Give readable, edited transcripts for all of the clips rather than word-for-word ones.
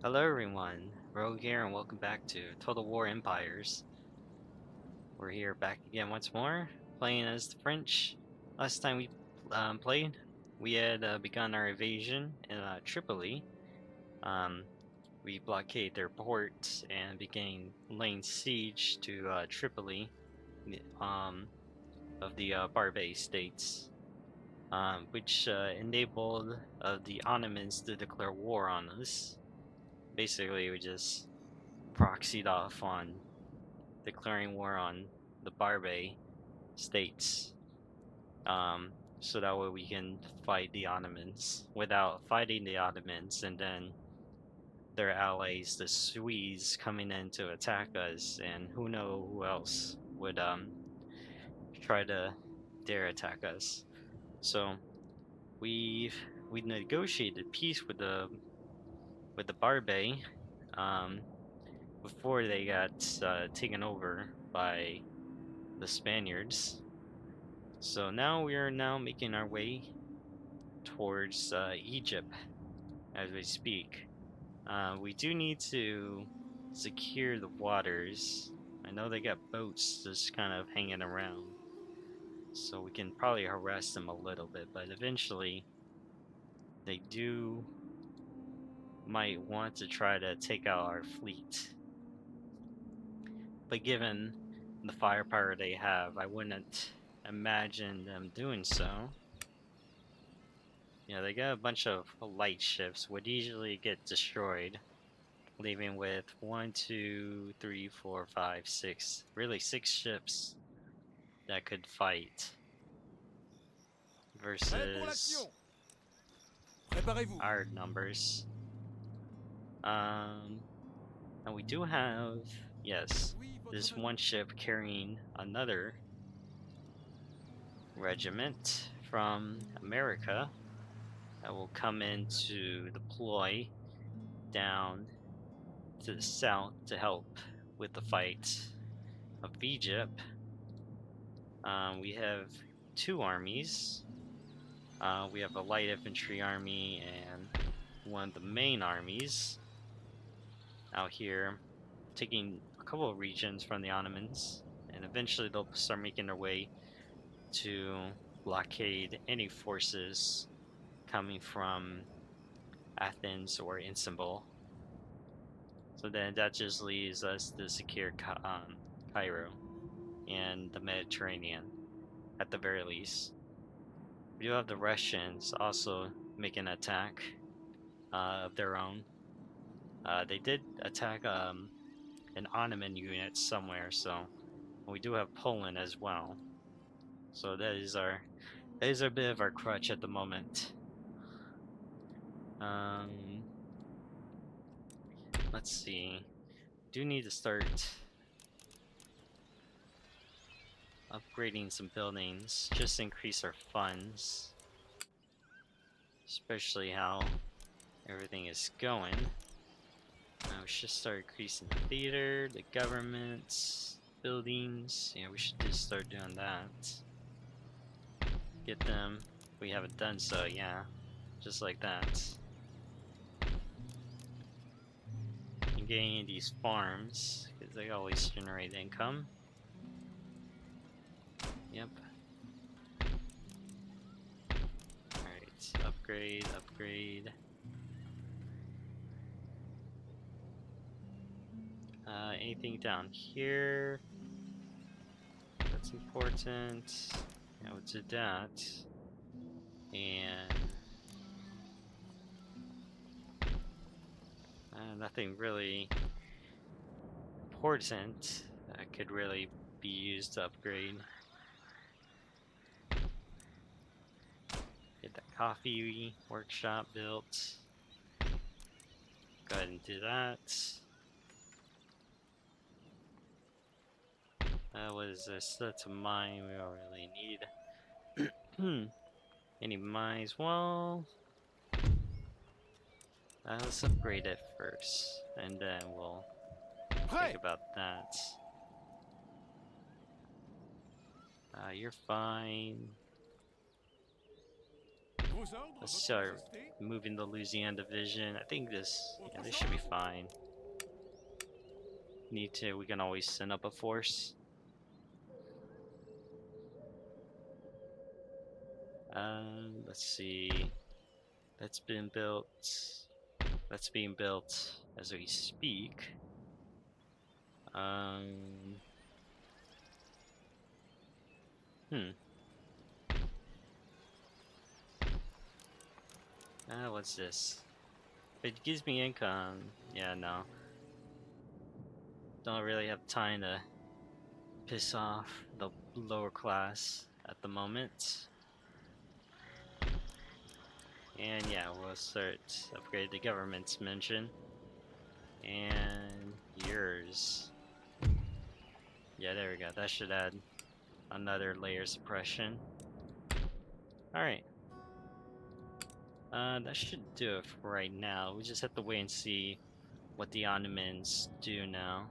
Hello everyone, Rogue here and welcome back to Total War Empires. We're here back again once more, playing as the French. Last time we played, we had begun our invasion in Tripoli. Um, we blockaded their port and began laying siege to Tripoli um, of the Barbary states, which enabled the Ottomans to declare war on us. Basically, we just proxied off on declaring war on the Barbary states, so that way we can fight the Ottomans without fighting the Ottomans, and then their allies, the Swedes, coming in to attack us, and who know who else would try to dare attack us. So we we negotiated peace with the Barbary um, before they got taken over by the Spaniards. So now we are now making our way towards Egypt as we speak. We do need to secure the waters. I know they got boats just kind of hanging around, so we can probably harass them a little bit, but eventually they do might want to try to take out our fleet. But given the firepower they have, I wouldn't imagine them doing so. Yeah, they got a bunch of light ships, would easily get destroyed, leaving with one, two, three, four, five, six, really six ships that could fight versus our numbers. Um, and we do have, yes, this one ship carrying another regiment from America that will come in to deploy down to the south to help with the fight of Egypt. We have two armies. We have a light infantry army and one of the main armies out here, taking a couple of regions from the Ottomans, and eventually they'll start making their way to blockade any forces coming from Athens or Istanbul. So then that just leaves us to secure Cairo and the Mediterranean at the very least. We do have the Russians also make an attack of their own. They did attack an Ottoman unit somewhere, so we do have Poland as well. So that is a bit of our crutch at the moment. Um, let's see. Do need to start upgrading some buildings, just to increase our funds, especially how everything is going. We should start increasing the theater, the government, buildings. Yeah, we should just start doing that. Get them. We haven't done so, yeah. Just like that. And getting these farms, because they always generate income. Yep. Alright, upgrade, upgrade. Anything down here that's important? Yeah, we'll do that. And nothing really important that could really be used to upgrade. Get that coffee workshop built. Go ahead and do that. What is this? That's a mine we don't really need. Any mines? Well, let's upgrade it first, and then we'll think about that. You're fine. Let's start moving the Louisiana division. I think this should be fine. We can always send up a force. Let's see. That's been built. That's being built as we speak. What's this? It gives me income. Yeah, no. Don't really have time to piss off the lower class at the moment. And yeah, we'll start upgrade the government's mention. And yours. Yeah, there we go. That should add another layer of suppression. Alright. That should do it for right now. We just have to wait and see what the Ottomans do now.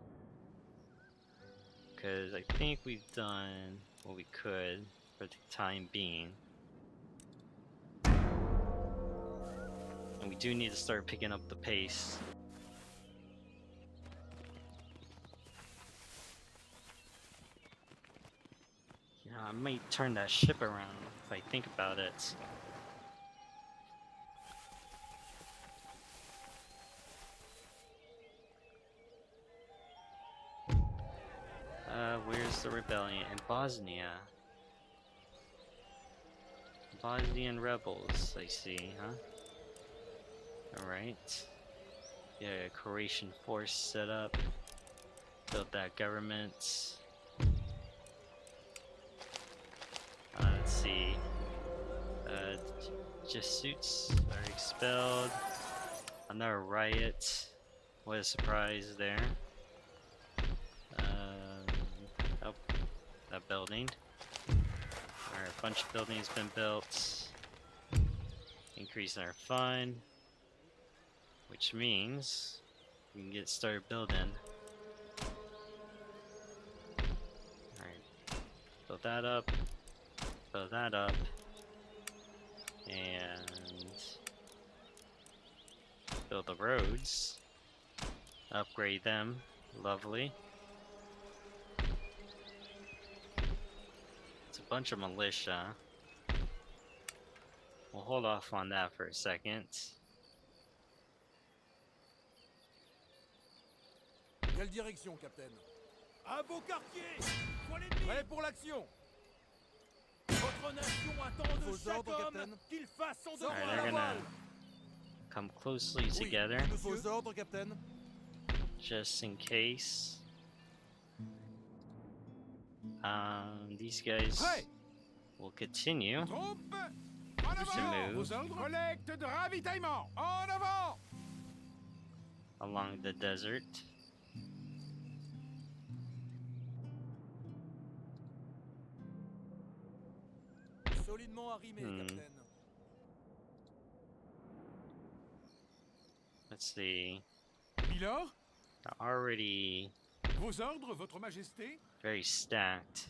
Because I think we've done what we could for the time being. And we do need to start picking up the pace. Yeah, I might turn that ship around if I think about it. Where's the rebellion? In Bosnia. Bosnian rebels, I see, huh? Alright. Yeah, Croatian force set up. Built that government. Let's see. Jesuits are expelled. Another riot. What a surprise there. Oh, that building. Alright, a bunch of buildings been built. Increasing our fund. Which means we can get started building. Alright. Build that up. Build that up. And build the roads. Upgrade them. Lovely. It's a bunch of militia. We'll hold off on that for a second. Quelle direction, Capitaine? À vos quartiers! Soit l'ennemi! Prêt pour l'action! Votre nation attend de chaque homme qu'il fasse son devoir. Alright, they're gonna come closely together. Vos ordres, Capitaine. Just in case. These guys will continue to move along the desert. Solidement arrimé, Capitaine. Let's see. Milord? Already Vos ordres, Votre Majesté? very stacked.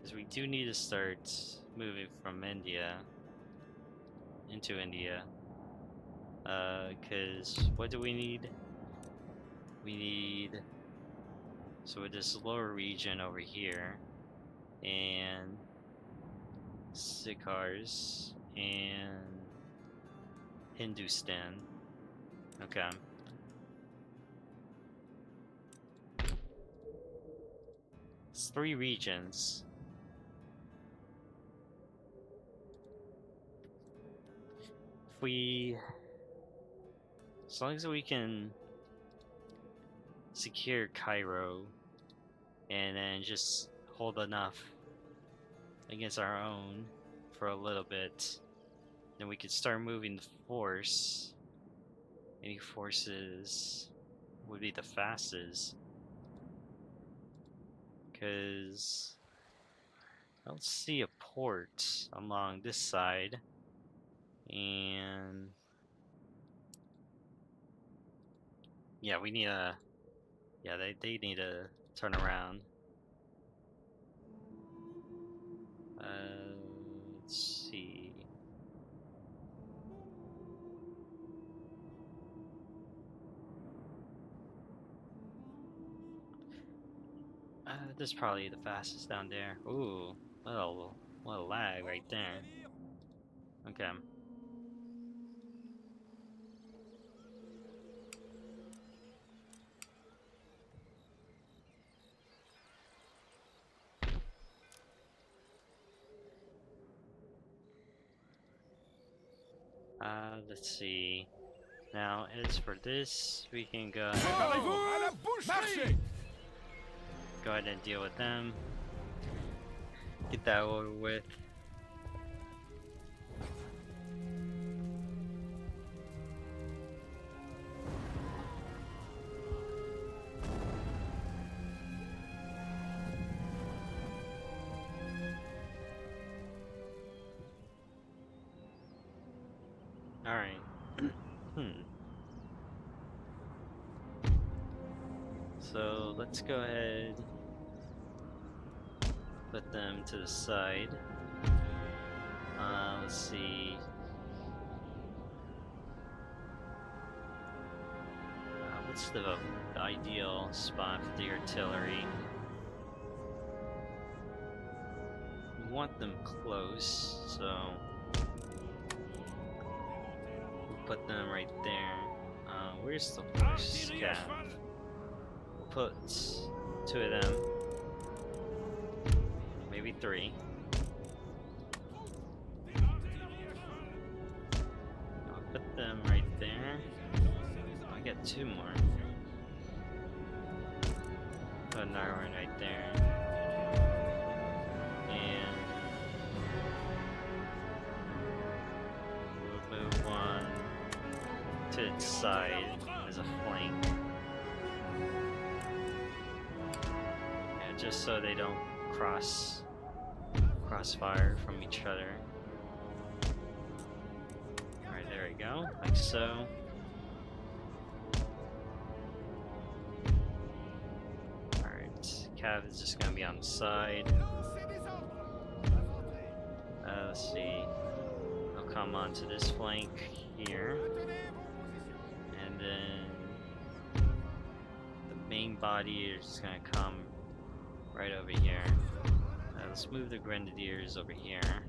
Because we do need to start moving from India into India. Because what do we need? We need, so with this lower region over here, and Sikhars and Hindustan. Okay. It's 3 regions. As long as we can secure Cairo and then just hold enough against our own for a little bit, then we could start moving the force. Any forces would be the fastest, because I don't see a port along this side, and yeah, we need a Yeah, they need to turn around. Let's see. This is probably the fastest down there. Ooh, what a lag right there. Okay. Let's see. Now, as for this, we can go ahead and deal with them. Get that over with. Alright. So let's go ahead, put them to the side. Let's see. What's the ideal spot for the artillery? We want them close, so we'll put them right there. Where's the horse scav? We'll put 2 of them, maybe 3. I'll put them right there. I get 2 more. Put another one right there. And we'll move one to its side as a flank. Yeah, just so they don't crossfire from each other. Alright, there we go, like so. Cav is just gonna be on the side. Let's see. I'll come onto this flank here, and then the main body is just gonna come right over here. Let's move the grenadiers over here.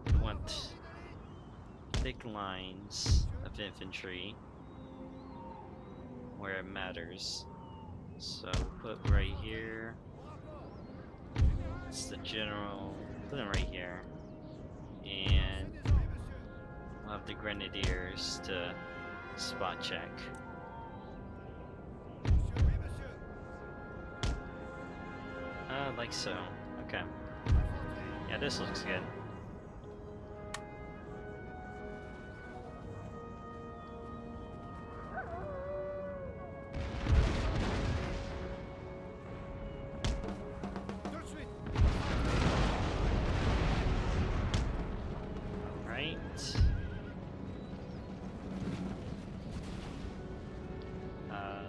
We want thick lines of infantry where it matters. So we'll put right here. It's the general. Put them right here, and we'll have the grenadiers to spot check. Like so. Okay. Yeah, this looks good.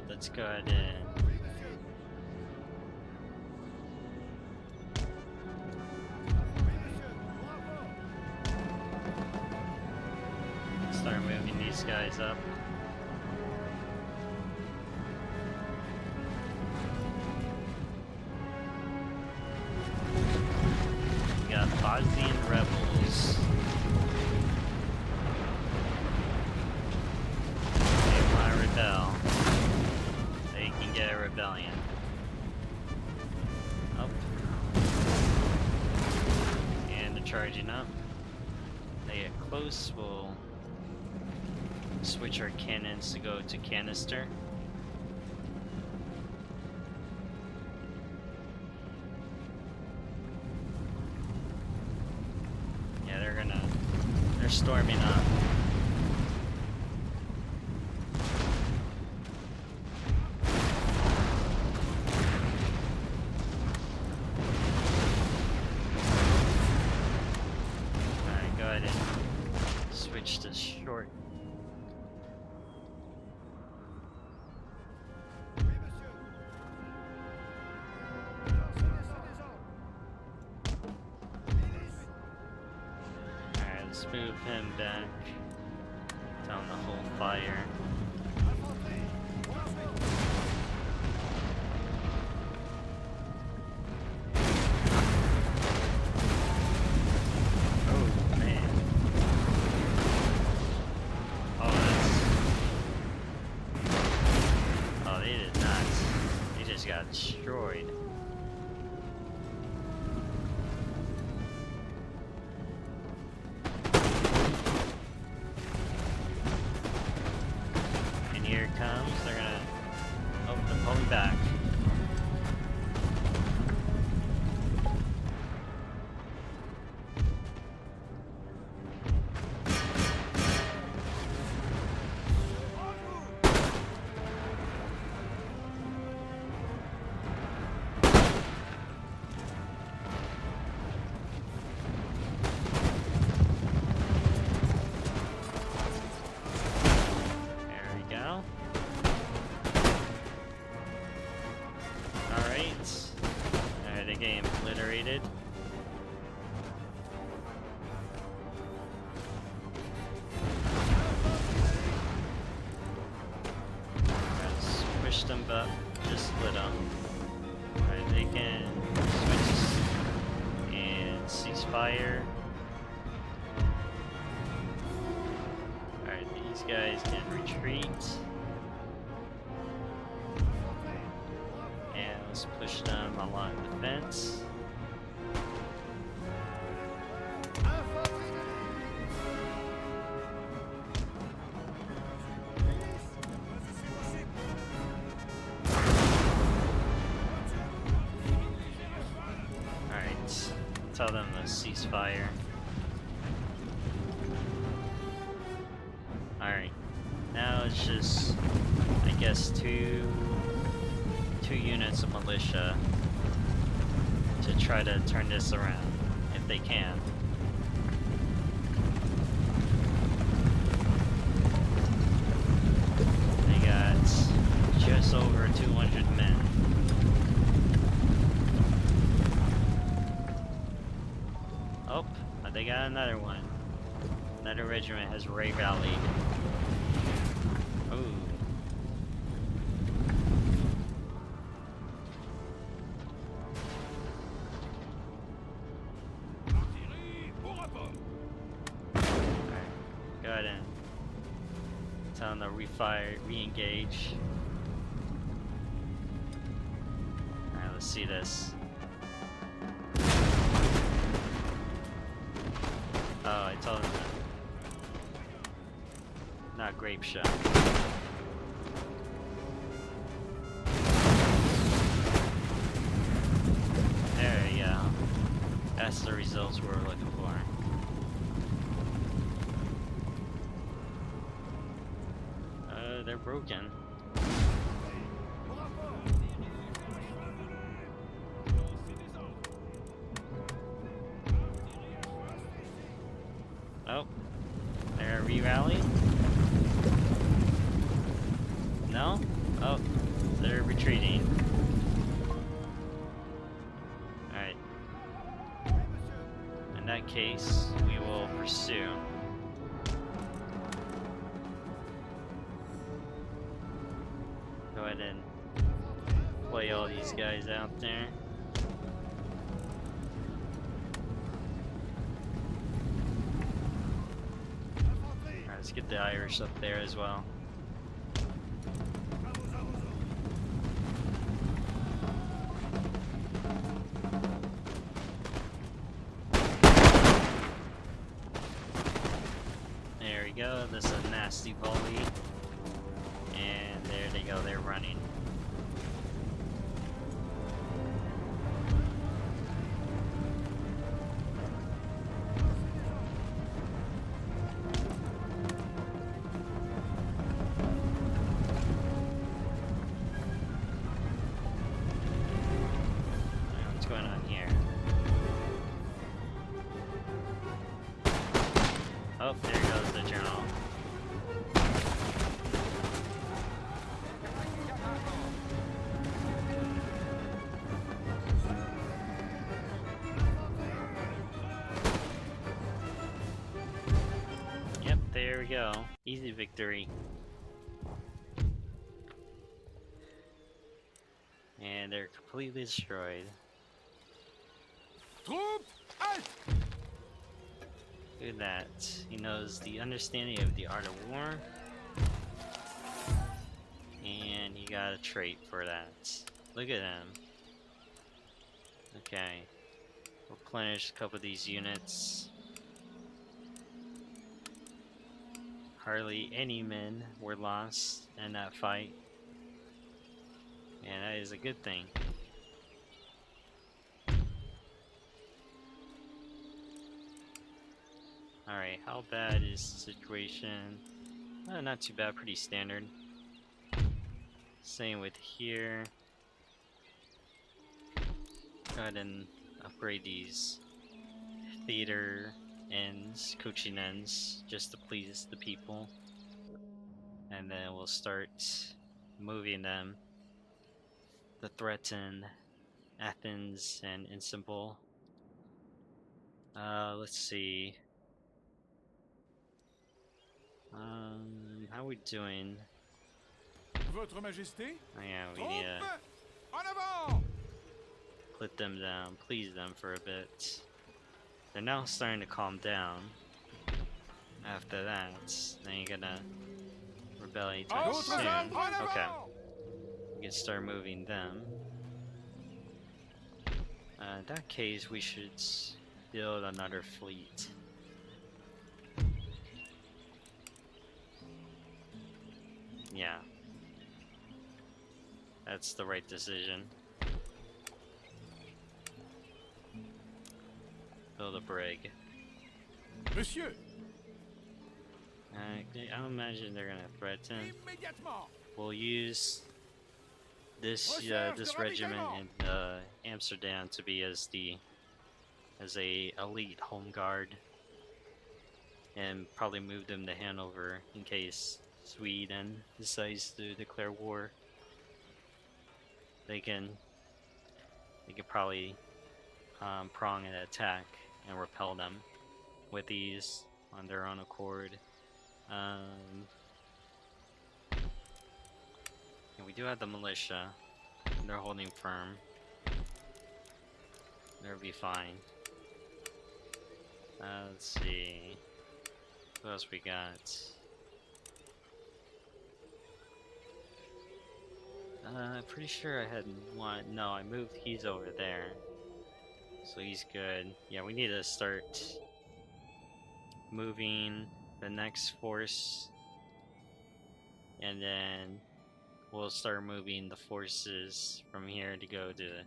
Let's go ahead and start moving these guys up. We got Bosnian rebels. They want to rebel. They can get a rebellion. Up. And they're charging up. They get close, we'll switch our cannons to go to canister. Yeah, they're storming up. Alright, go ahead and switch to short. Let's move him back. Down the whole fire. Oh man. Oh, oh, they did not. They just got destroyed. Here it comes, they're gonna... Oh, they're pulling back. Alright, they get obliterated. Let's push them up, just split them. Alright, they can switch and cease fire. Alright, these guys can retreat. Let's push them along the fence. Alright, tell them to cease fire. Alright, now it's just, I guess, two units of militia to try to turn this around, if they can. They got just over 200 men. Oh, but they got another one. Another regiment has rallied. Ooh. Go ahead and tell them to re-engage. Alright, let's see this. Oh, I told them that. Not grape shot. There you go. That's the results we're looking for. They're broken. Oh, they're re-rallying? No? Oh, they're retreating. Alright. In that case, we will pursue. Go ahead and play all these guys out there. Alright, let's get the Irish up there as well. There we go, this is a nasty volley. And there they go, they're running. What's going on here? Oh, there goes the general. we go. Easy victory. And they're completely destroyed. Troupes, halte! Look at that. He knows the understanding of the art of war. And he got a trait for that. Look at him. Okay. Replenish a couple of these units. Hardly any men were lost in that fight. And that is a good thing. Alright, how bad is the situation? Not too bad, pretty standard. Same with here. Go ahead and upgrade these theater ends, coaching ends, just to please the people. And then we'll start moving them to threaten Athens and Istanbul. Let's see. How are we doing? Votre Majesté? Oh yeah, we need to Troupes, en avant! put them down, please them for a bit. They're now starting to calm down. After that, then you're gonna rebel anytime Autres soon. hommes, en avant! Okay, we can start moving them. In that case, we should build another fleet. Yeah. That's the right decision. Build a brig. Monsieur, I don't imagine they're gonna threaten. immédiatement! We'll use this Recherche this de regiment ravitaillement. in Amsterdam to be as a elite home guard, and probably move them to Hanover in case Sweden decides to declare war. They can probably prong an attack and repel them with ease on their own accord. And we do have the militia. They're holding firm. They'll be fine. Let's see. What else we got? I'm pretty sure I had one. No, I moved. He's over there. So he's good. Yeah, we need to start moving the next force. And then we'll start moving the forces from here to go to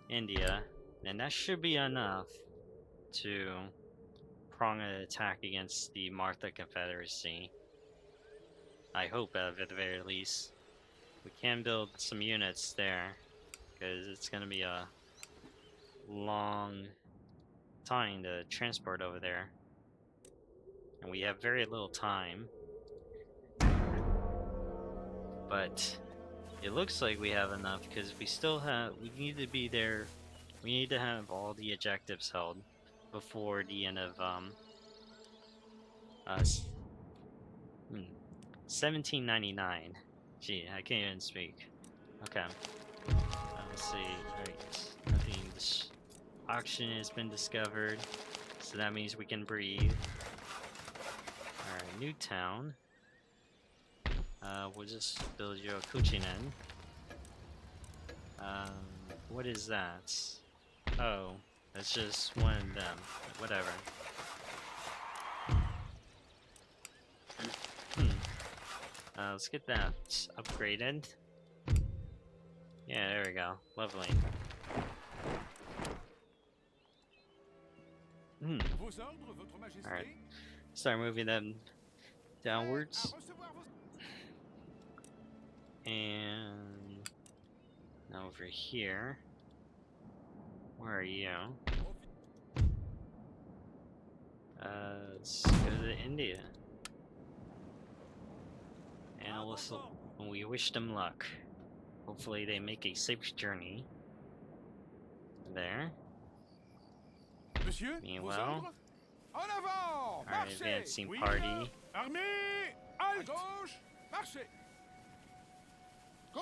India. And that should be enough to prong an attack against the Martha Confederacy. I hope, at the very least. We can build some units there, because it's going to be a long time to transport over there. And we have very little time. But it looks like we have enough, because we need to be there. We need to have all the objectives held before the end of 1799. Gee, I can't even speak. Okay. Let's see. Alright. Nothing. This auction has been discovered. So that means we can breathe. Alright, new town. We'll just build you a Kuchinen. What is that? Oh, that's just one of them. Whatever. Let's get that upgraded. Yeah, there we go. Lovely. Vos ordres, Votre Majesté? Alright. Start moving them downwards. À recevoir vos... And now over here. Where are you? Let's go to India. And we wish them luck. Hopefully they make a safe journey. There. Monsieur, vos Meanwhile, ordres? En avant! our Marchez! advancing Oui, party là. Armée! À gauche! Marchez!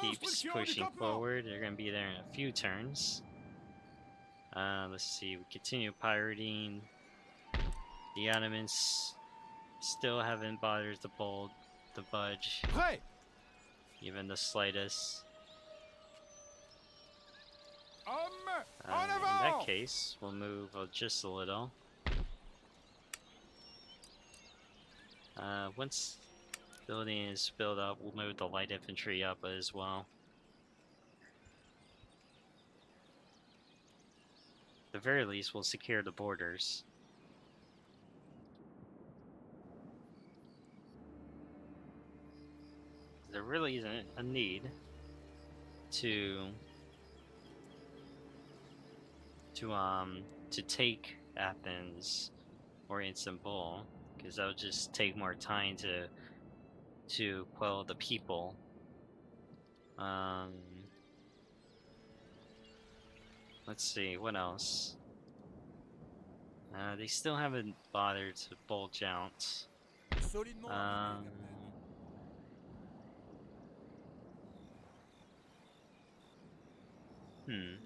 Keeps Construction du pushing campement! forward. They're gonna be there in a few turns. Let's see. We continue pirating. The Ottomans still haven't bothered to budge, Prêt! even the slightest. Hommes! En In that avant! case, we'll move just a little. Once building is built up, we'll move the light infantry up as well. At the very least, we'll secure the borders. There really isn't a need to take Athens or Istanbul, because that would just take more time to quell the people. Let's see, what else? They still haven't bothered to bulge out. Solidement armé, capitaine.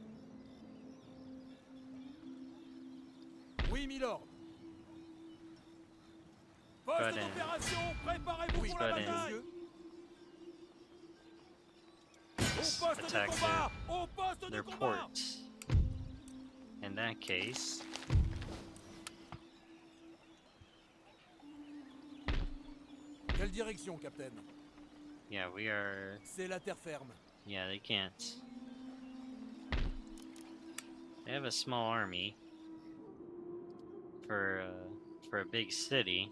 Oui, milord. Poste d'opération, préparez-vous pour la bataille. Attack their port. In that case, Quelle direction, capitaine? yeah, we are. C'est la terre ferme. Yeah, they can't. They have a small army for a big city.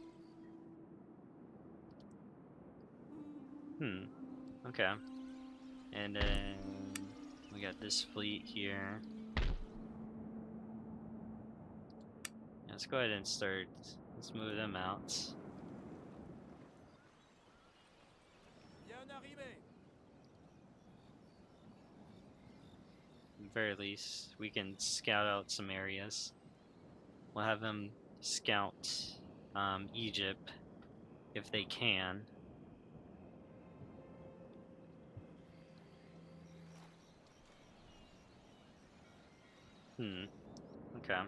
Okay. And then we got this fleet here. Let's go ahead and start. Let's move them out. Bien arrivé. At the very least, we can scout out some areas. We'll have them scout Egypt if they can. Okay.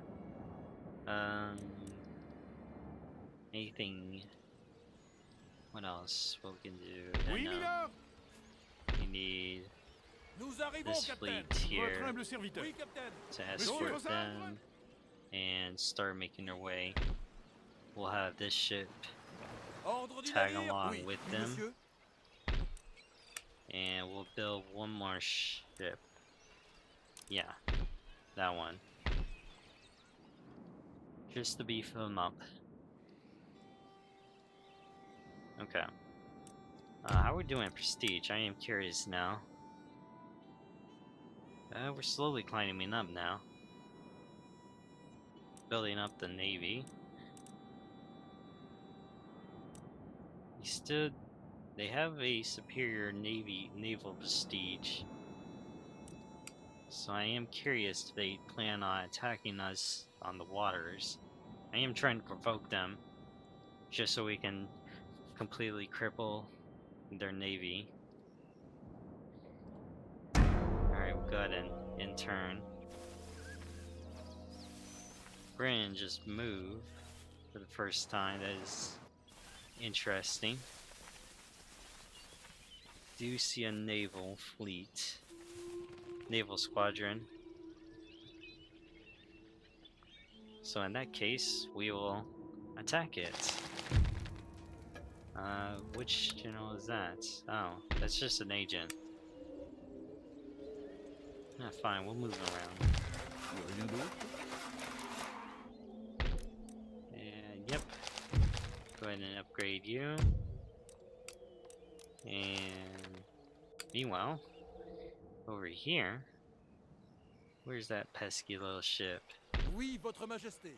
Anything? What else? What we can do? Oui, milord. We need Nous arrivons, this capitaine. fleet here Votre humble serviteur. Oui, capitaine. to escort them and start making their way. We'll have this ship Ordre du tag navire. along Oui, with oui, them. monsieur. And we'll build one more ship. Yeah, that one. Just to beef them up. Okay. How are we doing prestige? I am curious now. We're slowly climbing up now. Building up the navy. They have a superior naval prestige. So I am curious if they plan on attacking us on the waters. I am trying to provoke them, just so we can completely cripple their navy. Alright, we'll go ahead and in turn. Britain just moved for the first time. That is interesting. Do see a naval fleet. Naval squadron. So in that case, we will attack it. Which general is that? Oh, that's just an agent. Yeah, fine, we'll move around. And yep. Go ahead and upgrade you. And meanwhile, over here, where's that pesky little ship? Oui, votre majesté.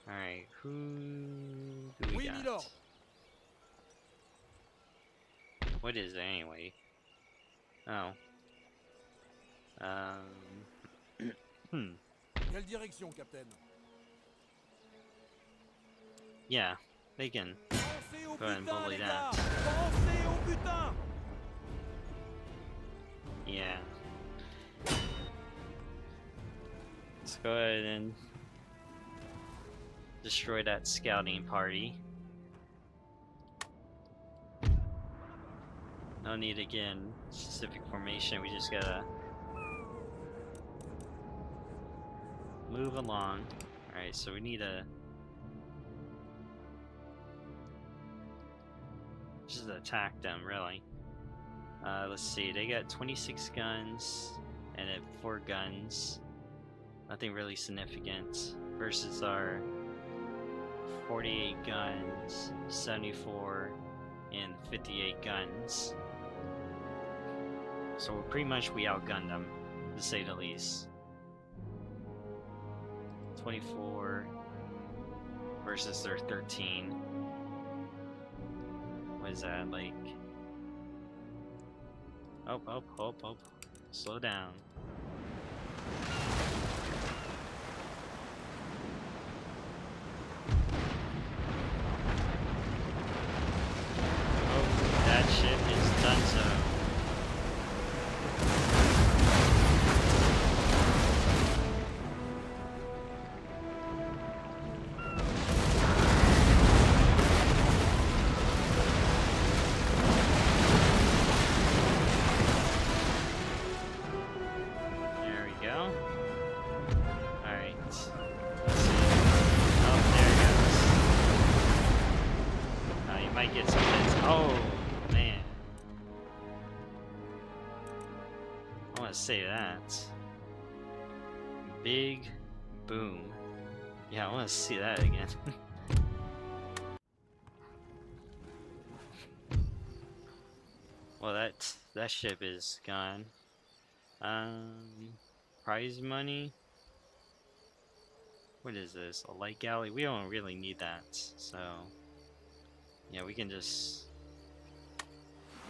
Alright, who do we Oui, got? milord. What is it anyway? Oh. Quelle direction, capitaine? Yeah. they can Pensez au go ahead and butin, bully les that. gars. Pensez au butin. Yeah. Let's go ahead and destroy that scouting party. No need to get in specific formation, we just gotta move along. Alright, so we need to just attack them, really. Let's see, they got 26 guns and 4 guns. Nothing really significant. Versus our 48 guns, 74, and 58 guns. So pretty much we outgunned them, to say the least. 24 versus their 13. What is that, like? Oh. Slow down. Oh, that ship is done so. Say that. Big boom. Yeah, I want to see that again. Well, that ship is gone. Prize money. What is this? A light galley? We don't really need that, so yeah, we can just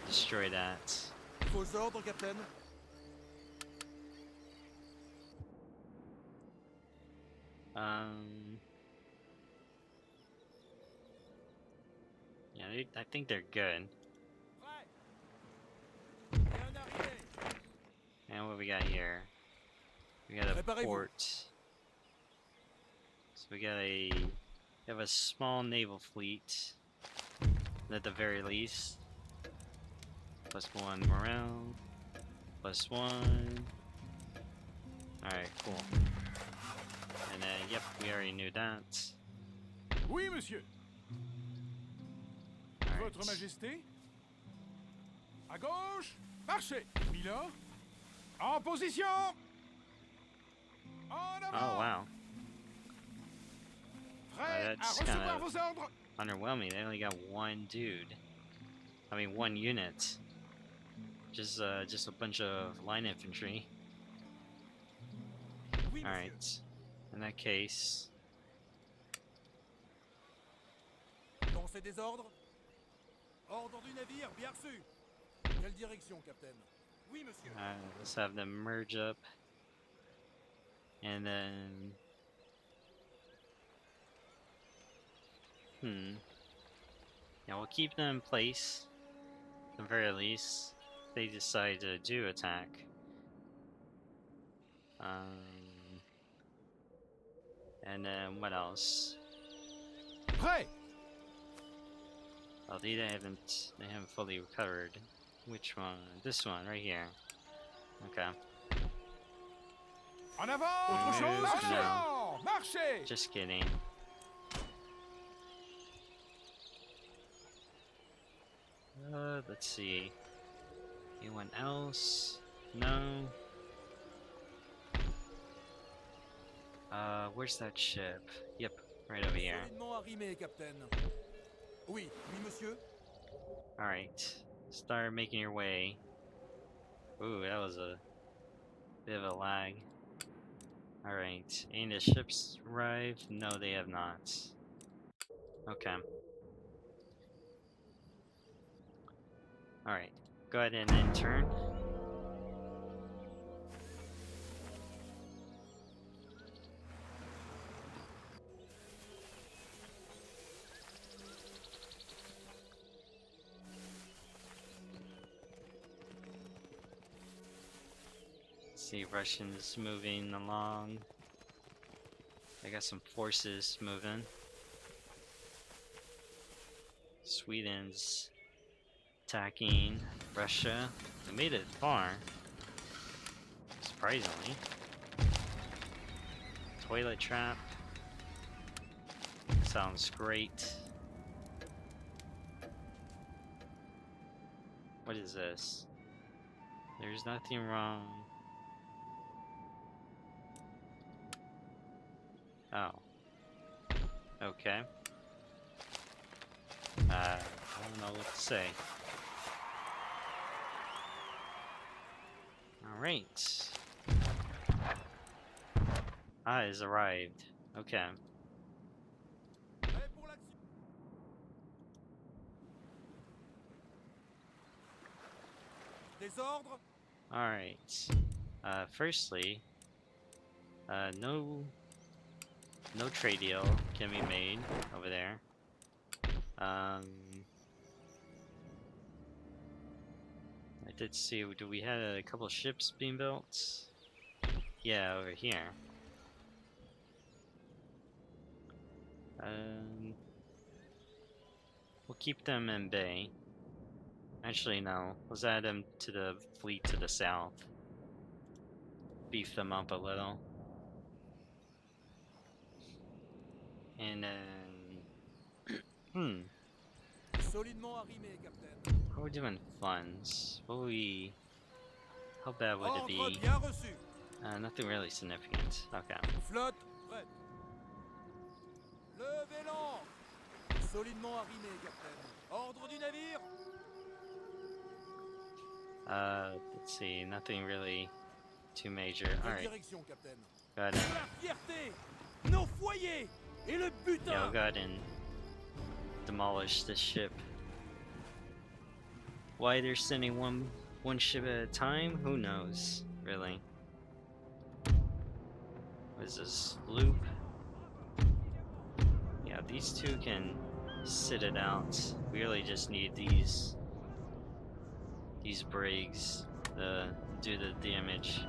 destroy that. Vos ordres, Captain. Yeah, I think they're good. And what we got here? We got a port. So we have a small naval fleet, at the very least. +1 morale. +1. Alright, cool. And then, yep, we already knew that. Oui, monsieur. Right. Votre Majesté. À gauche, marchez. Mila. En position. En avant. Oh, wow. Prêt à That's recevoir kind vos of ordres. underwhelming. They only got one dude. I mean, one unit. Just a bunch of line infantry. Oui, Alright. In that case... Pensez des ordres. Ordre du navire, bien reçu. Quelle direction, Captain? Oui, monsieur. let's have them merge up. And then... Yeah, we'll keep them in place. At the very least. If they decide to do attack. And then what else? Prêt. Oh, they haven't fully recovered. Which one? This one, right here. Okay. En avant. Autre chose? No. Marchez. Just kidding. Let's see. Anyone else? No. Where's that ship? Yep, right over here. Solidement arrimé, Captain. Oui, monsieur. Alright. Start making your way. Ooh, that was a bit of a lag. Alright. Any of the ships arrived? No, they have not. Okay. Alright. Go ahead and then turn. See Russians moving along. I got some forces moving. Sweden's attacking Russia. They made it far, surprisingly. Toilet trap. Sounds great. What is this? There's nothing wrong. Oh. Okay. I don't know what to say. Alright. Has arrived. Okay. Prêt pour l'action. Désordre. Alright. Firstly, no trade deal can be made over there. I did see, do we have a couple ships being built? Yeah, over here. We'll keep them in bay. Actually, no. Let's add them to the fleet to the south. Beef them up a little. And then... Solidement arrimé, capitaine. How are we doing funds? What we... How bad would it be? Ordre bien reçu. Nothing really significant. Okay. Flotte prête. Levez l'ancre. Solidement arrimé, capitaine. Ordre du navire. Let's see. Nothing really too major. Quelle Alright. direction, capitaine? Go ahead Pour la fierté, nos foyers et le butin. Yeah, we'll go ahead and demolish this ship. Why they're sending one ship at a time? Who knows, really. What is this? Loop? Yeah, these two can sit it out. We really just need these brigs to do the damage.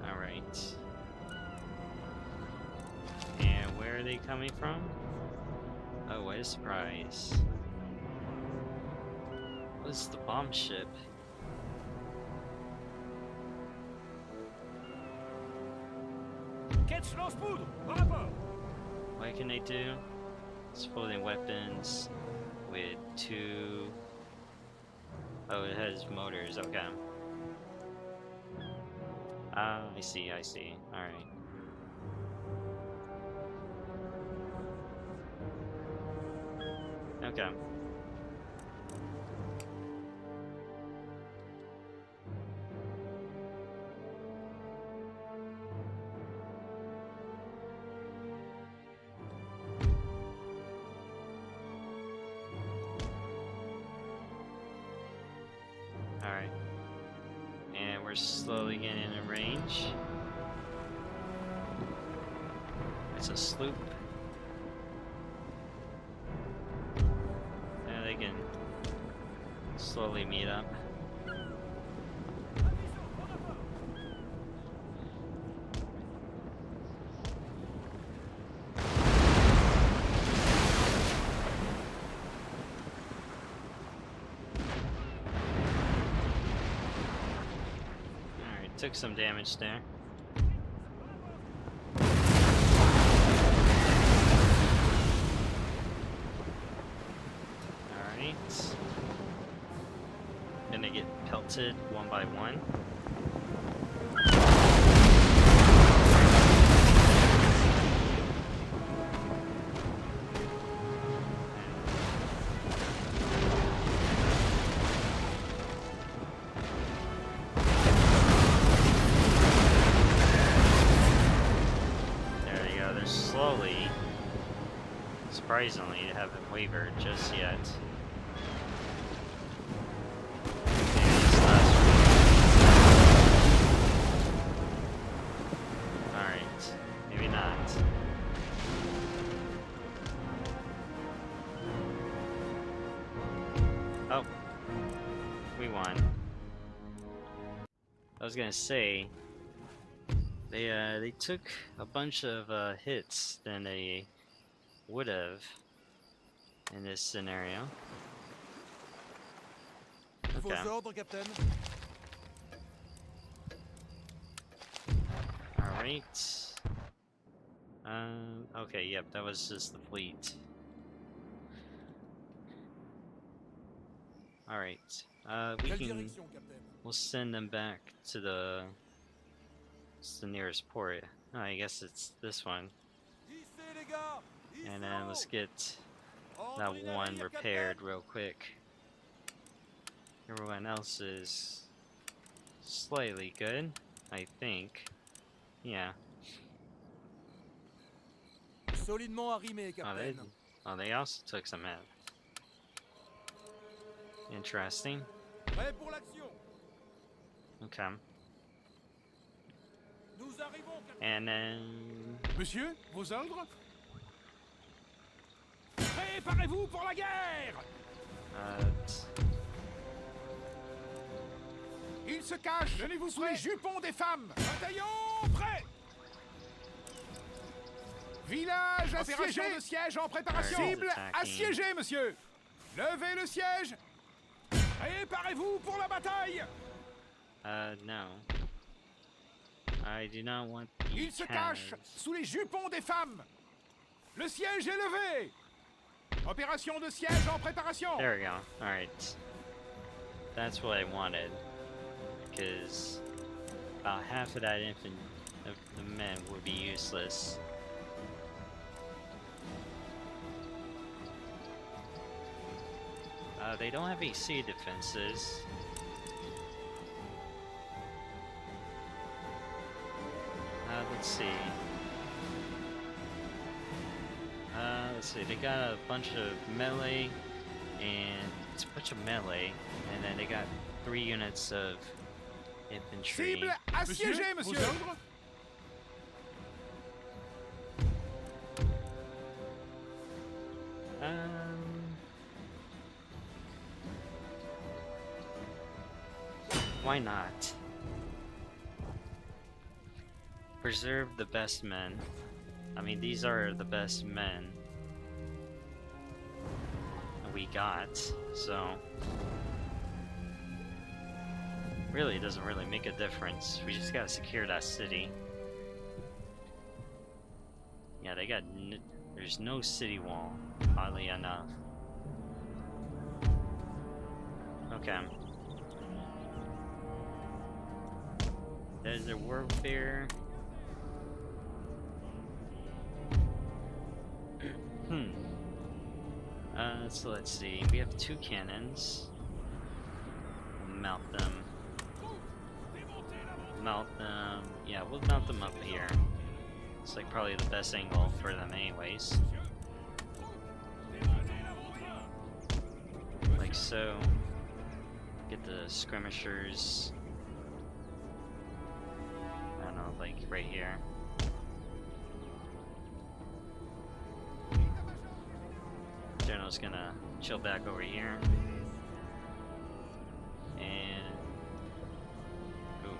Alright. And where are they coming from? Oh, what a surprise. What's the bomb ship? What can they do? Exploding weapons with 2... Oh, it has motors, okay. Ah, I see, alright. Okay. Alright. And we're slowly getting in range. It's a sloop. And they can slowly meet up. Took some damage there. Alright. Gonna get pelted one by one. Slowly, surprisingly, they haven't wavered just yet. Alright, maybe not. Oh, I was gonna say they took a bunch of hits than they would have in this scenario. Okay. Vos ordres, Captain. All right. Okay. Yep. That was just the fleet. All right. Quelle direction, Captain? We'll send them back to the nearest port. Oh, I guess it's this one. Hissez, les gars! And then let's get that Ordre one navire, repaired Captain. real quick. Everyone else is slightly good, I think. Yeah. Solidement arrimé, Captain. They also took some hit. Interesting. Prêt pour l'action. Okay. Nous arrivons, Captain. And then Monsieur, vos ordres? Préparez-vous pour la guerre! Il se cache sous les jupons des femmes. Bataillon prêt. Village assiégé. Opération de siège en préparation. Cible assiégée, monsieur. Levez le siège. Préparez-vous pour la bataille. no. I do not want Il se cache sous les jupons des femmes. Le siège est levé. Opération de siège en préparation. There we go. Alright. That's what I wanted. Because about half of that of the men would be useless. They don't have any sea defenses. Let's see. They got a bunch of melee, and it's a bunch of melee, and then they got 3 units of infantry. Cible assiégée, monsieur. Why not? Preserve the best men. I mean, these are the best men we got, so really it doesn't really make a difference. We just gotta secure that city. Yeah, they got there's no city wall, oddly enough. Okay. Desert warfare. So let's see. We have 2 cannons. We'll mount them. Yeah, we'll mount them up here. It's like probably the best angle for them anyways. Like so. Get the skirmishers. I don't know, like right here. General's gonna chill back over here. And ooh.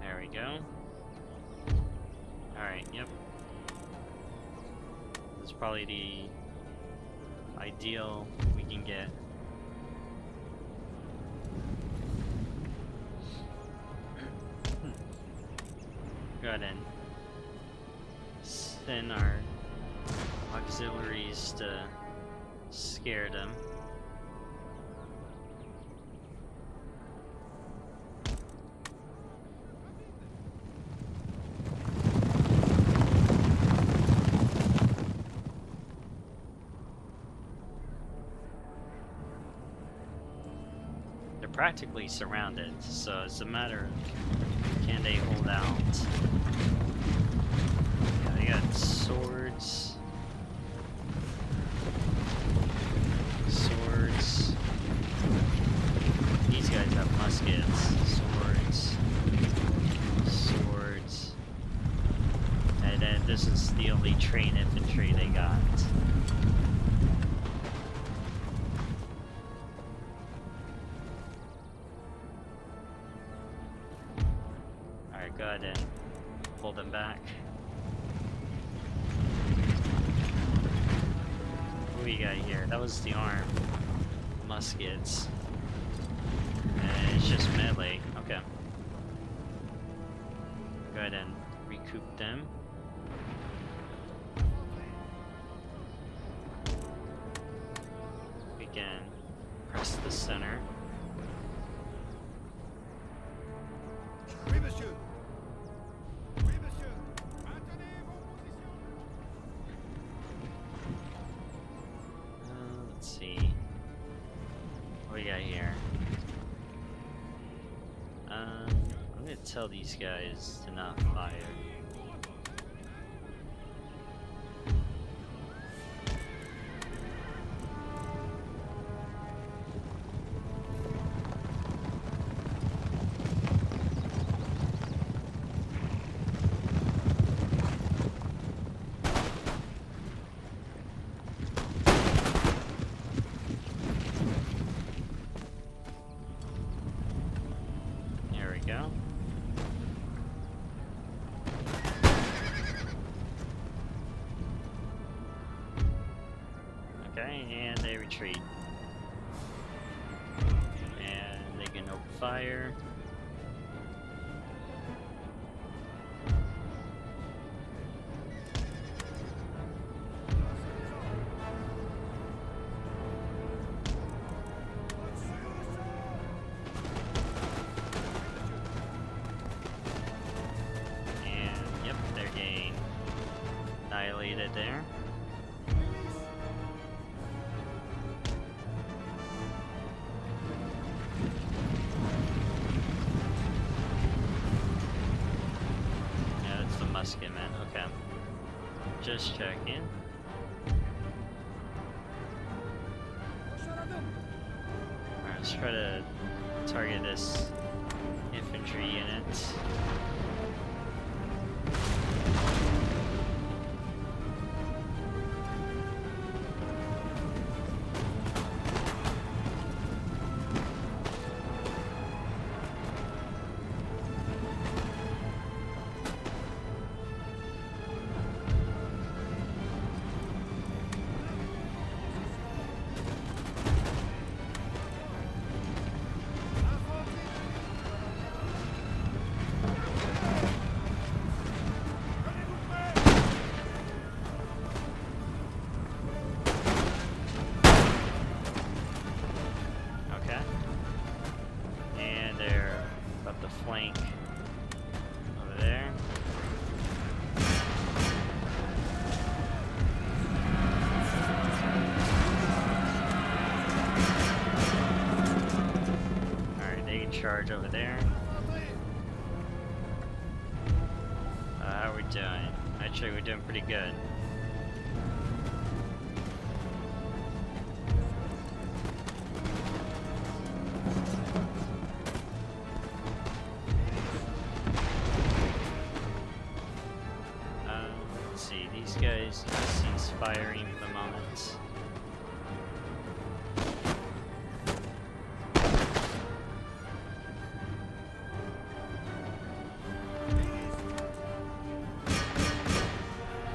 There we go. Alright, yep. That's probably the ideal we can get. Go ahead and send our auxiliaries to scare them. They're practically surrounded, so it's a matter of can they hold out. Yeah, they got swords. These guys have muskets. Swords. And And this is the only train infantry they got. Alright, go ahead and pull them back. What do we got here? That was the arm. Muskets. And it's just melee. Okay. Go ahead and recoup them. Again, press the center. Oui, monsieur. Oui, monsieur. Maintenez vos positions. Let's see. What do we got here? I'm gonna tell these guys to not fire. There we go. Okay, and they retreat. And they can open fire. And yep, they're getting annihilated there. Yeah, that's the musket man. Okay. Just checking. Alright, let's try to target this infantry unit. Okay. And they're about to flank over there. Alright, they can charge over there. How are we doing? Actually, we're doing pretty good. Let's see, these guys cease firing for the moment.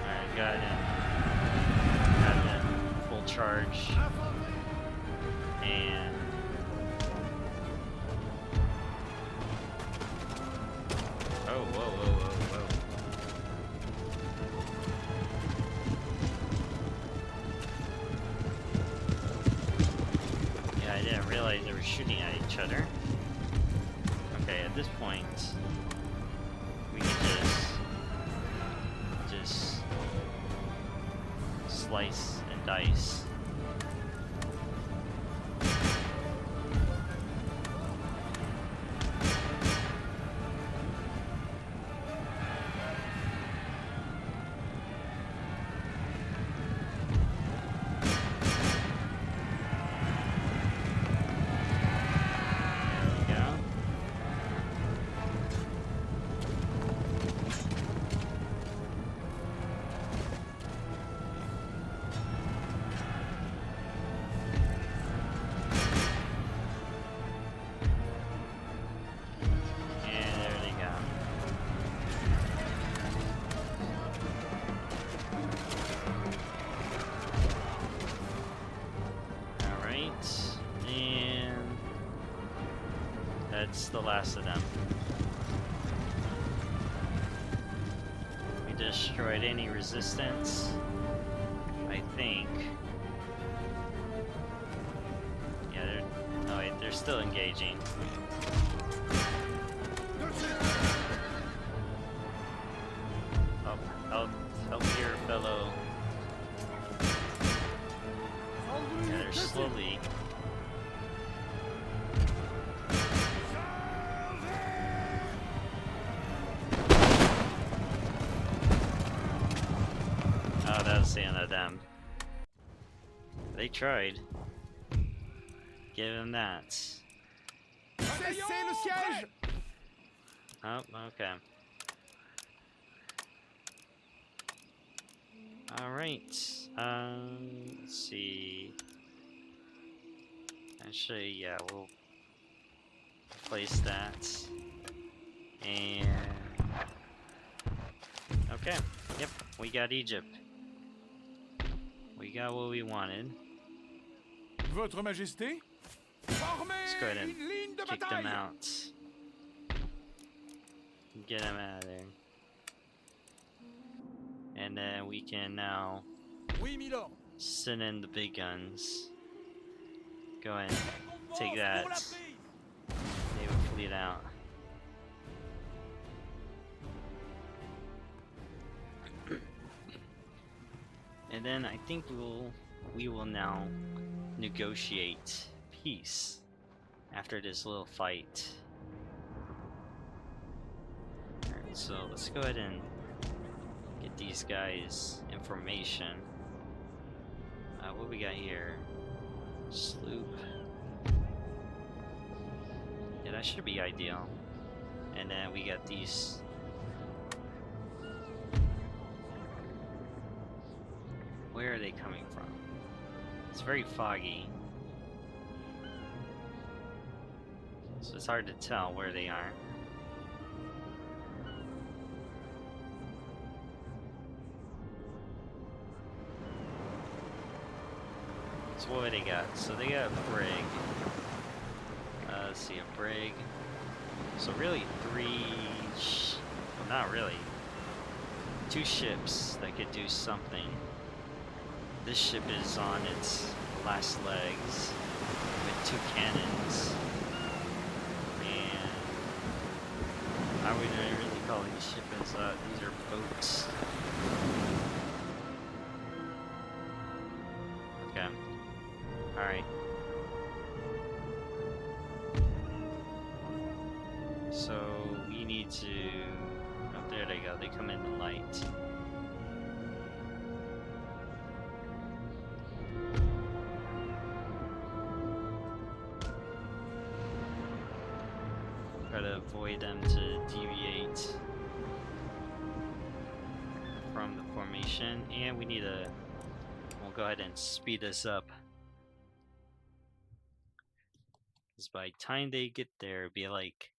Alright, got him. Got him. Full charge. And oh, whoa, whoa, whoa, whoa. Yeah, I didn't realize they were shooting at each other. Okay, at this point, we can just slice and dice. the last of them. We destroyed any resistance, I think. Yeah, oh wait, they're still engaging. Help your fellow. Yeah, they're slowly. Oh, that was the end of them. They tried. Give them that. Oh, okay. Alright. Let's see. Actually, yeah, we'll place that. And okay. Yep, we got Egypt. We got what we wanted. Votre Majesté, Let's go ahead and kick them out. Get them out of there. And then we can now send in the big guns. Go ahead and take that. Naval fleet out. And then I think we will now negotiate peace after this little fight. Alright, so let's go ahead and get these guys information. What we got here? Sloop. Yeah, that should be ideal. And then we got these. Where are they coming from? It's very foggy, so it's hard to tell where they are. So what do they got? So they got a brig. Let's see, a brig. So really not really. 2 ships that could do something. This ship is on its last legs with 2 cannons. And I wouldn't really call these ships, these are boats. Okay. Alright. So we need to... Oh, there they go. They come in the light. Try to avoid them to deviate from the formation. And we need a... We'll go ahead and speed this up. Because by the time they get there, it'll be like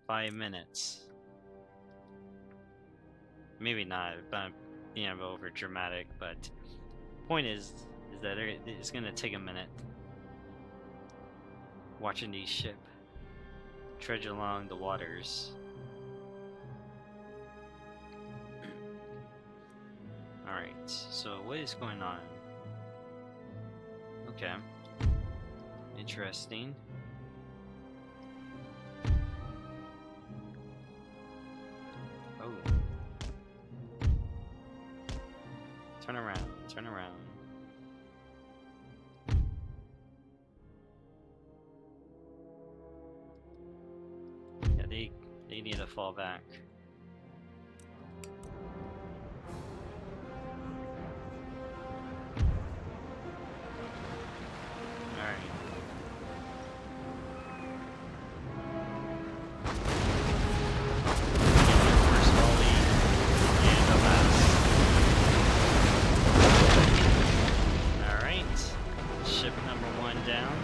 5 minutes. Maybe not, but I'm being over dramatic, but point is that it's gonna take a minute watching these ship trudge along the waters. Alright, so what is going on? Okay. Interesting. Oh. Turn around, turn around. Yeah, they need to fall back. Alright. First volley and the last. Alright. Ship number 1 down.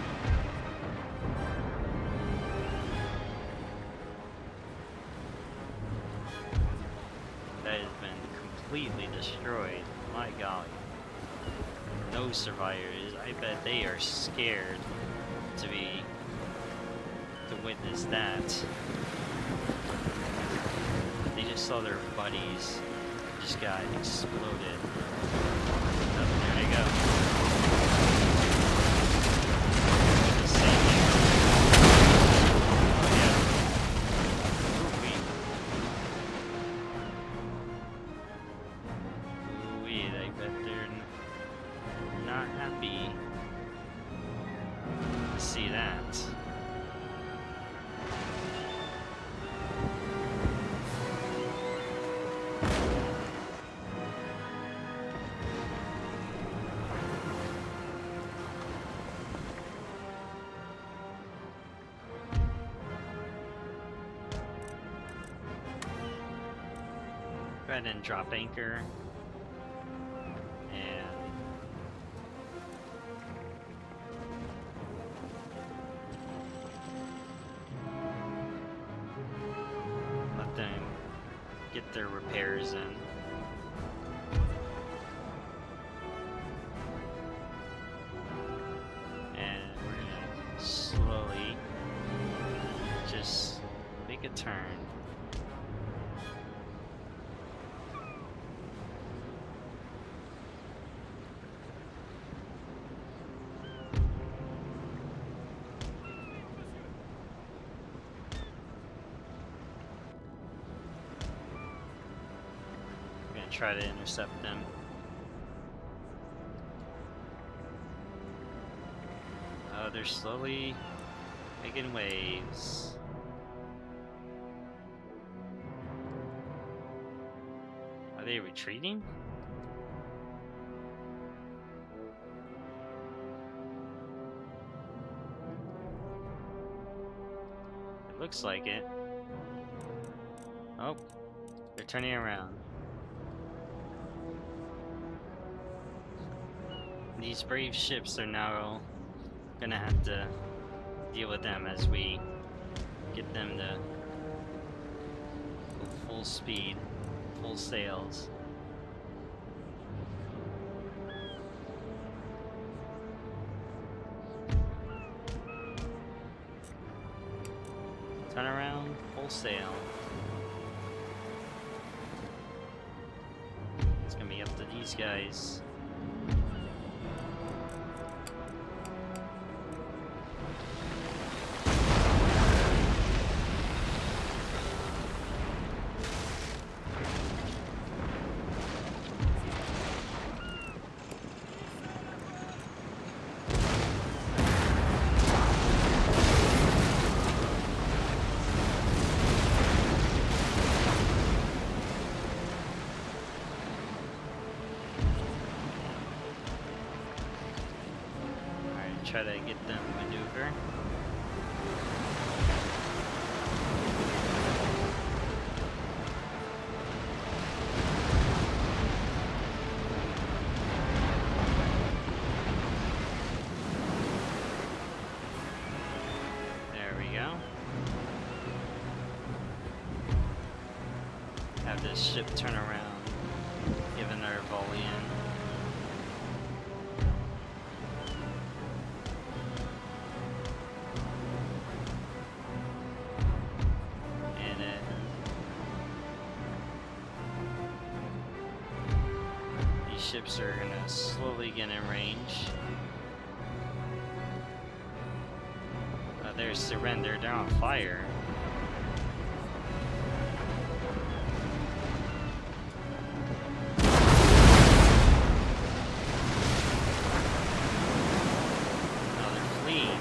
That has been completely destroyed. My golly. No survivors. I bet they are scared to be to witness that. They just saw their buddies just got exploded. Oh, there they go. Just saying. Oh yeah. Ooh-wee. I bet they're not happy to see that. Go ahead and drop anchor. And let them get their repairs in. And we're gonna slowly just make a turn. Try to intercept them. Oh, they're slowly making waves. Are they retreating? It looks like it. Oh, they're turning around. These brave ships are now gonna have to deal with them as we get them to go full speed, full sails. Turn around, full sail. It's gonna be up to these guys. Try to get them maneuver. There we go. Have this ship turn around, giving our volley in. Ships are gonna slowly get in range. They're surrendered, they're on fire. Oh, they're fleeing.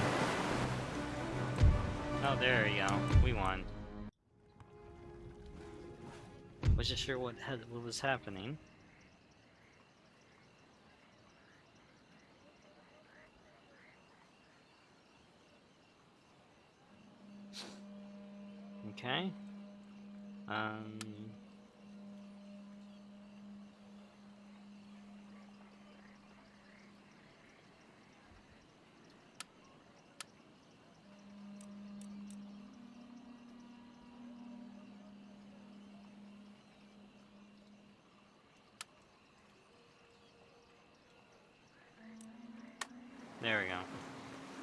Oh, there we go. We won. Wasn't sure what was happening. Okay. There we go.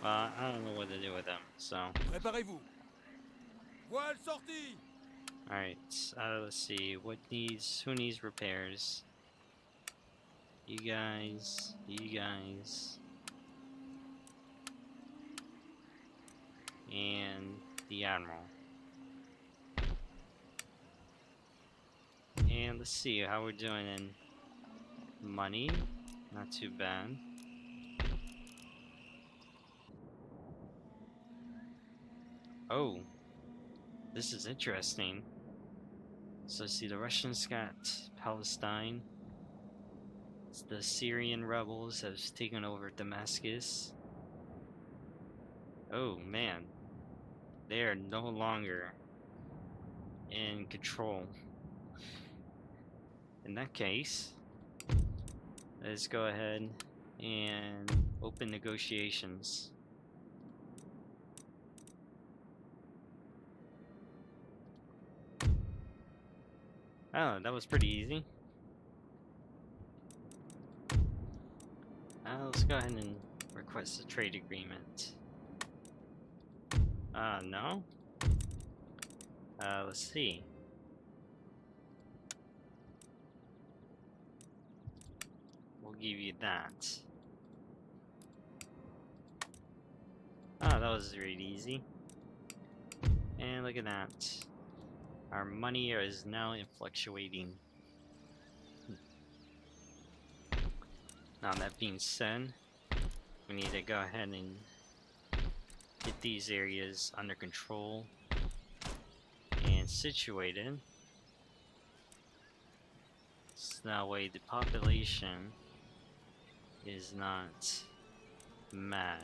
Well, I don't know what to do with them, so. Préparez-vous. Voile sortie. Alright, let's see. Who needs repairs? You guys, and the Admiral. And let's see how we're doing in money. Not too bad. Oh, this is interesting. So see, the Russians got Palestine. The Syrian rebels have taken over Damascus. Oh man, they are no longer in control. In that case, let's go ahead and open negotiations. Oh, that was pretty easy. Let's go ahead and request a trade agreement. No? Let's see. We'll give you that. Oh, that was really easy. And look at that. Our money is now fluctuating. Now that being said, we need to go ahead and get these areas under control and situated. So that way the population is not mad.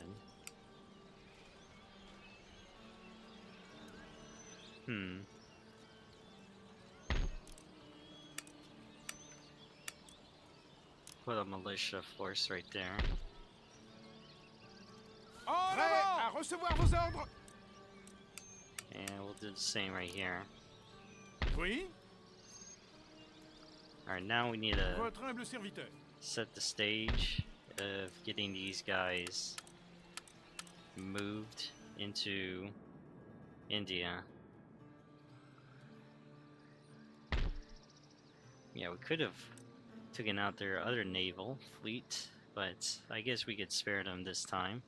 Put a militia force right there. Prêt à recevoir vos ordres. And we'll do the same right here. Oui. Alright, now we need to Votre humble serviteur. set the stage of getting these guys moved into India. Yeah, we could have taken out their other naval fleet, but I guess we could spare them this time.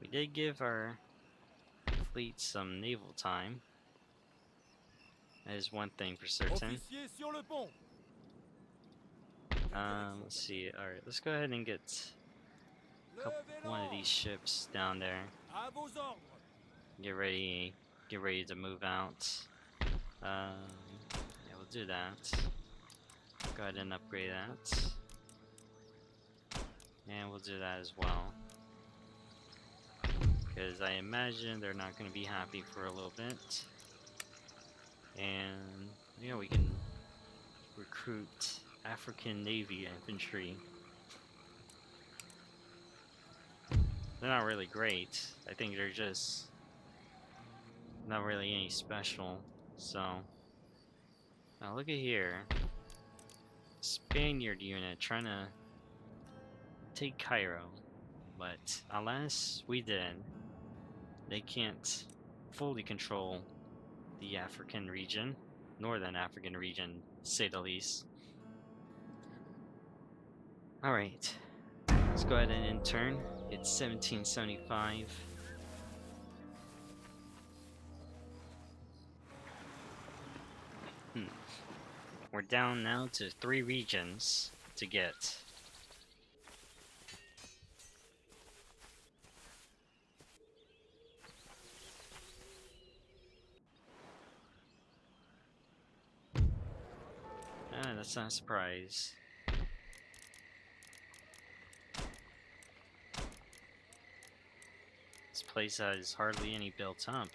We did give our fleet some naval time. That is one thing for certain. Officier sur le pont. Let's see. Alright, let's go ahead and get one of these ships down there. À vos ordres. Get ready to move out. Yeah, we'll do that. Go ahead and upgrade that. And we'll do that as well. Because I imagine they're not going to be happy for a little bit. And, yeah, we can recruit African Navy infantry. They're not really great. I think they're just not really any special. So, now look at here. Spaniard unit trying to take Cairo. But alas, we did. They can't fully control the African region, northern African region, to say the least. Alright, let's go ahead and intern. It's 1775. We're down now to 3 regions to get. That's not a surprise. This place has hardly any built up.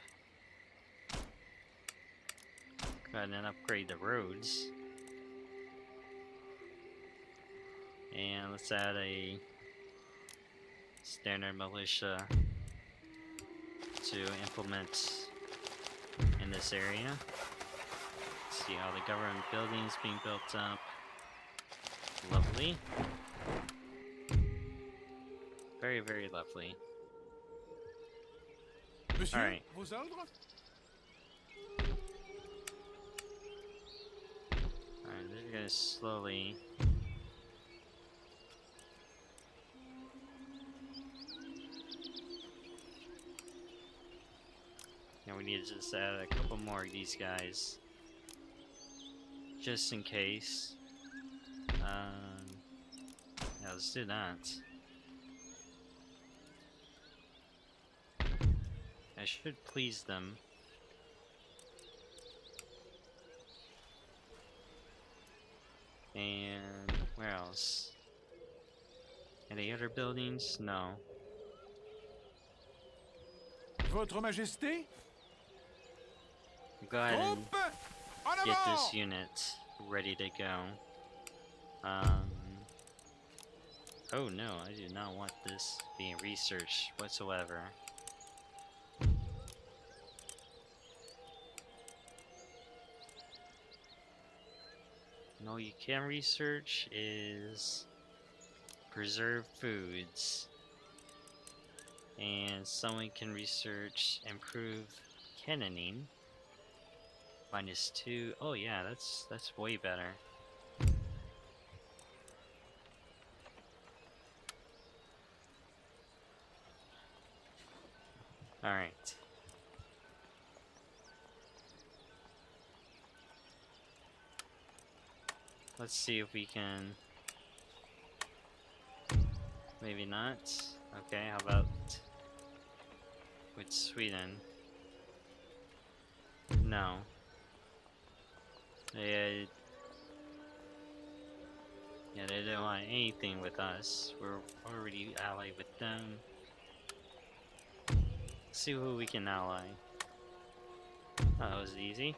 Go ahead and upgrade the roads. And let's add a standard militia to implement in this area. See how the government buildings being built up. Lovely. Very, very lovely. Monsieur, Alright. vos ordres? Alright, they're gonna slowly... And we need to just add a couple more of these guys. Just in case. Yeah, let's do that. I should please them. And where else? Any other buildings? No. Votre Majesté? Go ahead and Troupes, en get avant! this unit ready to go. Um, oh no, I do not want this being researched whatsoever. And all you can research is preserved foods. And someone can research improve cannoning. -2. Oh yeah, that's way better. Alright. Let's see if we can... Maybe not. Okay, how about with Sweden? No. They didn't want anything with us. We're already allied with them. Let's see who we can ally. Oh, that was easy.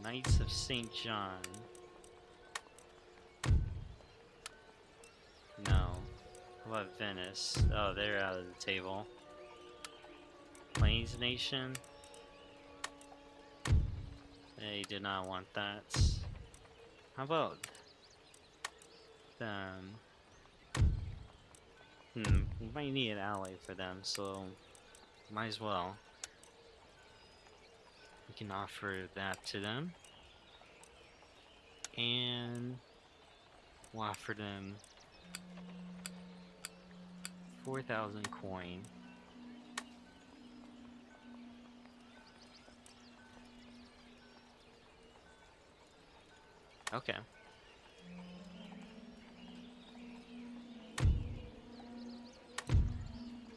Knights of St. John. No. How about Venice? Oh, they're out of the table. Plains Nation. They did not want that. How about them? We might need an ally for them, so might as well. We can offer that to them. And we'll offer them 4,000 coin. Okay.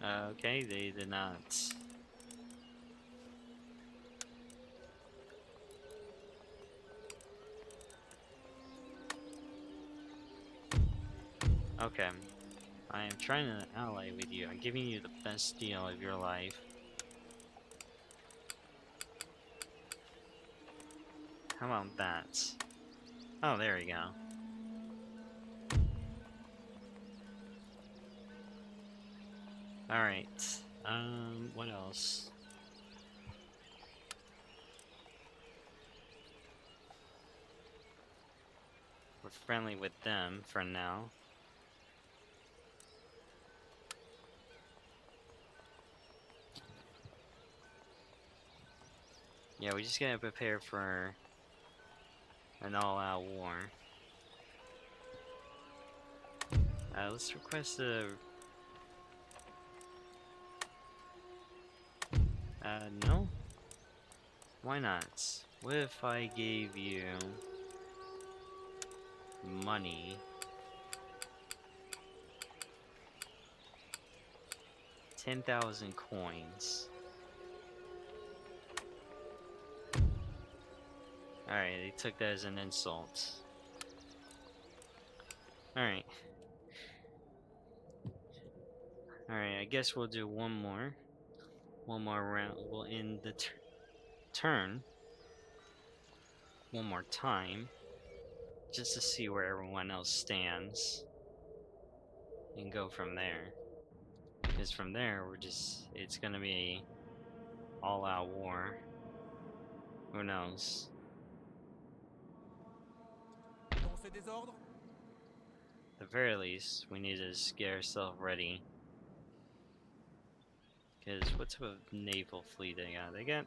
Okay, they did not. Okay. I am trying to ally with you. I'm giving you the best deal of your life. How about that? Oh, there we go. Alright. What else? We're friendly with them for now. Yeah, we just gotta prepare for an all-out war. Let's request a... no? Why not? What if I gave you... money? 10,000 coins. Alright, they took that as an insult. Alright. Alright, I guess we'll do one more. One more round. We'll end the turn. One more time. Just to see where everyone else stands. And go from there. Because from there, it's gonna be all-out war. Who knows? Dans ces désordres? the very least, we need to get ourselves ready. Because what type of naval fleet they got?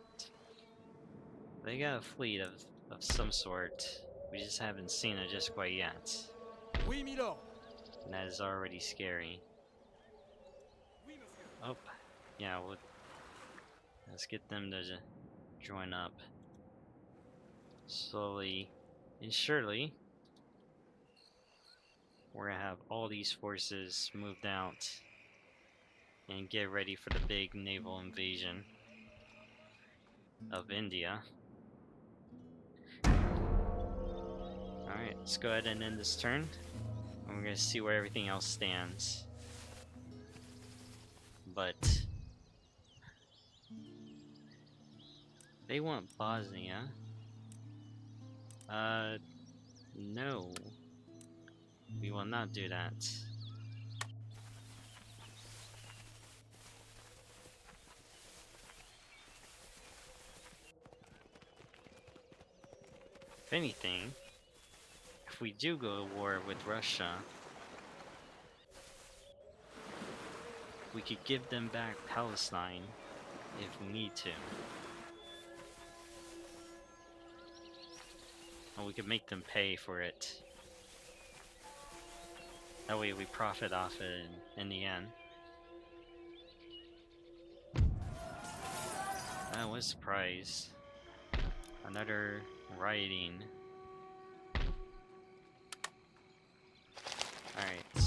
They got a fleet of some sort. We just haven't seen it just quite yet. Oui, milord. And that is already scary. Oui, monsieur. Oh, yeah, let's get them to join up. Slowly and surely, we're gonna have all these forces moved out and get ready for the big naval invasion of India. Alright, let's go ahead and end this turn. And we're gonna see where everything else stands. But they want Bosnia. No. We will not do that. If anything, if we do go to war with Russia, we could give them back Palestine if we need to. Or we could make them pay for it. That way we profit off it in the end. I was surprised. Another rioting. Alright.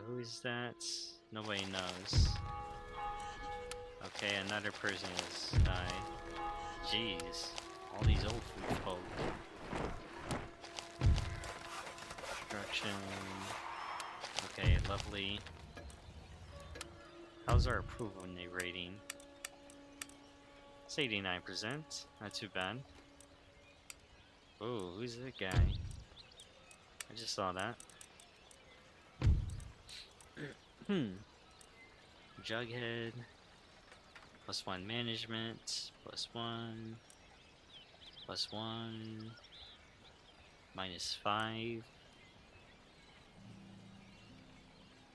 Who is that? Nobody knows. Okay, another person has died. Jeez. All these old folk. Destruction. Okay, lovely. How's our approval rating? It's 89%. Not too bad. Oh, who's that guy? I just saw that. Jughead. +1 management. +1. +1. -5.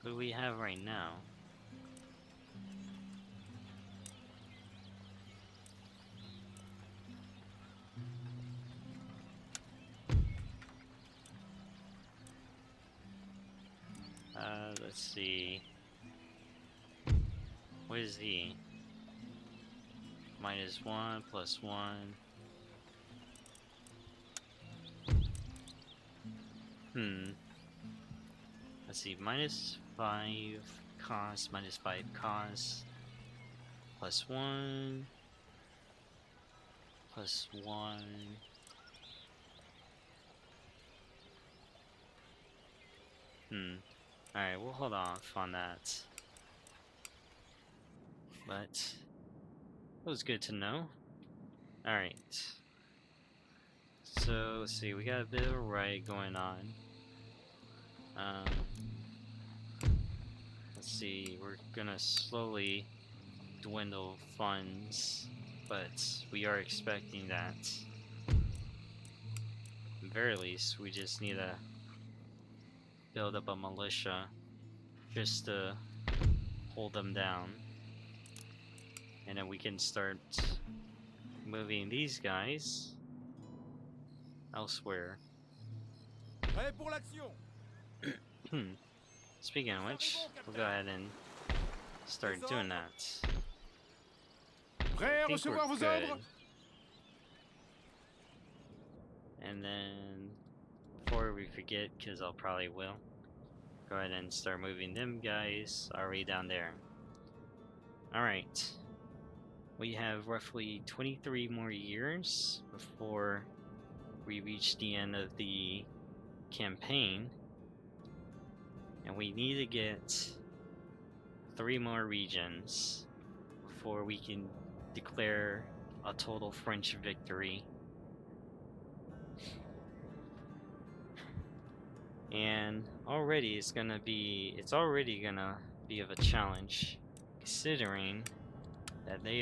What do we have right now? Let's see. What is he? -1, +1. Let's see, -5 cost, -5 cost, +1, +1. Alright, we'll hold off on that. But it was good to know. Alright. So let's see, we got a bit of a riot going on. Let's see, we're gonna slowly dwindle funds, but we are expecting that. At the very least, we just need to build up a militia just to hold them down. And then we can start moving these guys elsewhere. Prêt pour l'action. Speaking of which, we'll go ahead and start doing that. Prêt à recevoir vos ordres. And then, before we forget, because I'll probably will, go ahead and start moving them guys already down there. Alright. We have roughly 23 more years before we reach the end of the campaign. And we need to get 3 more regions before we can declare a total French victory. And already it's already gonna be of a challenge, considering that they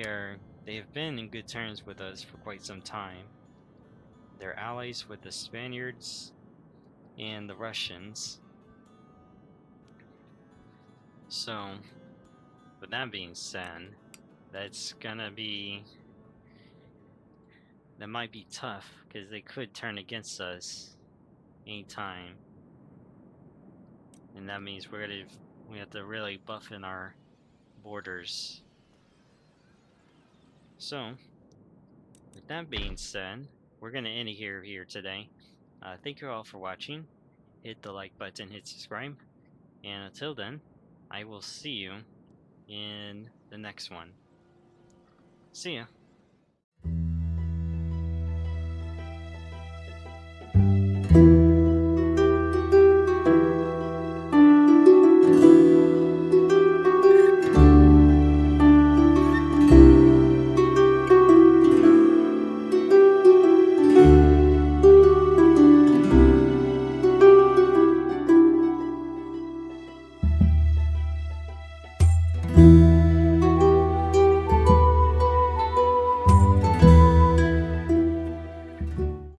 have been in good terms with us for quite some time. They're allies with the Spaniards and the Russians. So, with that being said, that might be tough because they could turn against us anytime, and that means we have to really buff in our borders. So, with that being said, we're gonna end it here today. Thank you all for watching. Hit the like button, hit subscribe, and until then, I will see you in the next one. See ya.